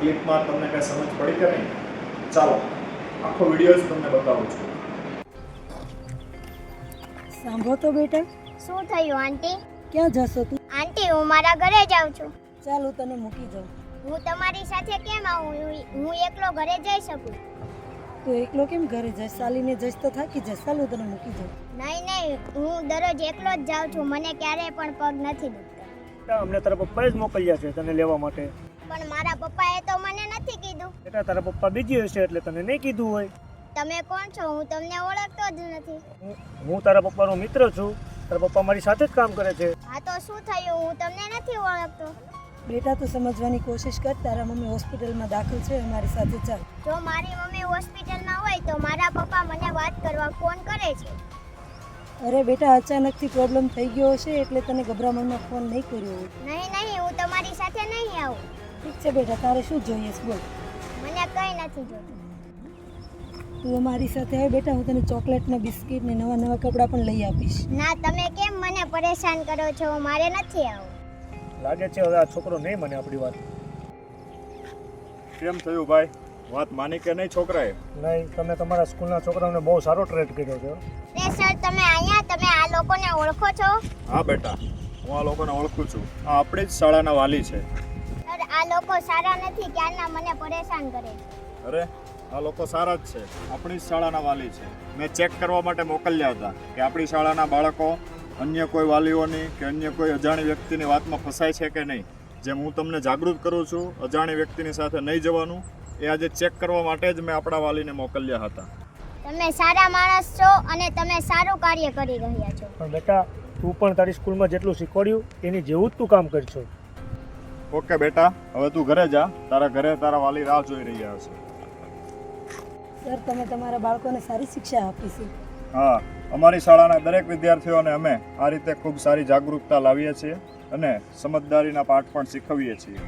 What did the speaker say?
ક્લિપમાં તમને કંઈ સમજ પડી કે નહીં? ચાલો આખો વિડીયો જ તમને બતાવું છું. સાંભળો તો બેટા, શું થયું આંટી? ક્યાં જશો તું? આંટી હું મારા ઘરે જાઉં છું. ચાલ હું તને મૂકી જાઉં. હું તમારી સાથે કેમ આવું? હું એકલો ઘરે જઈ શકું? તું એકલો કેમ ઘરે જઈશ? ચાલીને જઈશ તો થાકી જઈશ. ચાલ હું તને મૂકી જાઉં. નહીં હું દરરોજ એકલો જ જાઉં છું. મને ક્યારેય પણ પગ નથી દુખતા. અમને તારા પપ્પાએ જ મોકલ્યા છે તને લેવા માટે. પણ મારા પપ્પાએ તો મને નથી કીધું. બેટા તારા પપ્પા બીજી હશે એટલે તને નહીં કીધું હોય. તમે કોણ છો? હું તમને ઓળખતો જ નથી. હું તારા પપ્પાનો મિત્ર છું. તારા પપ્પા મારી સાથે જ કામ કરે છે. હા તો શું થયું? હું તમને નથી ઓળખતો. બેટા તું સમજવાની કોશિશ કર. તારા મમ્મી હોસ્પિટલમાં દાખલ છે, અમારી સાથે ચાલ. જો મારી મમ્મી હોસ્પિટલમાં હોય તો મારા પપ્પા મને વાત કરવા ફોન કરે છે. અરે બેટા, અચાનકથી પ્રોબ્લેમ થઈ ગયો હશે એટલે તને ગભરામણમાં ફોન નહીં કર્યો હોય. નહીં હું તમારી સાથે નહીં આવું. ઠીક છે બેટા, તારે શું જોઈએ છે બોલ. મને કંઈ નથી જોતું. તું અમારી સાથે આવ બેટા, હું તને ચોકલેટ ને બિસ્કિટ ને નવા નવા કપડાં પણ લઈ આપીશ. ના, તમે કેમ મને પરેશાન કરો છો? મારે નથી આવું. લાગે છે હવે આ છોકરો નહીં મને આપણી વાત. કેમ થયું ભાઈ? વાત માની કે નહીં છોકરાએ? નહીં, તમે તમારા સ્કૂલના છોકરાઓને બહુ સારો ટ્રેટ કર્યો છે. રે સર, તમે આ લોકોને ઓળખો છો? હા બેટા, હું આ લોકોને ઓળખું છું. આ આપણી જ શાળાના વાલી છે. સર, આ લોકો સારા નથી. ક્યારના મને પરેશાન કરે છે. અરે આ લોકો સારા જ છે. આપણી જ શાળાના વાલી છે. મેં ચેક કરવા માટે મોકલ્યા હતા કે આપણી શાળાના બાળકો અન્ય કોઈ વાલીઓની કે અન્ય કોઈ અજાણી વ્યક્તિની વાતમાં ફસાય છે કે નહીં. જેમ હું તમને જાગૃત કરું છું અજાણી વ્યક્તિની સાથે નહીં જવાનું, એ આજે ચેક કરવા માટે જ મેં આપણા વાલીને મોકલ્યા હતા. તમે સારા માણસ છો અને તમે સારું કાર્ય કરી રહ્યા છો. પણ બેટા તું પણ તારી સ્કૂલમાં જેટલું શીખવાડ્યું એની જેવું જ તું કામ કરશો. ઓકે બેટા, હવે તું ઘરે જા. તારા ઘરે તારા વાલી રાહ જોઈ રહ્યા હશે. સર, તમે તમારા બાળકોને સારી શિક્ષા આપી છે. હા, અમારી શાળાના દરેક વિદ્યાર્થીઓને અમે આ રીતે ખૂબ સારી જાગૃતતા લાવીએ છીએ અને સમજદારીના પાઠ પણ શીખવીએ છીએ.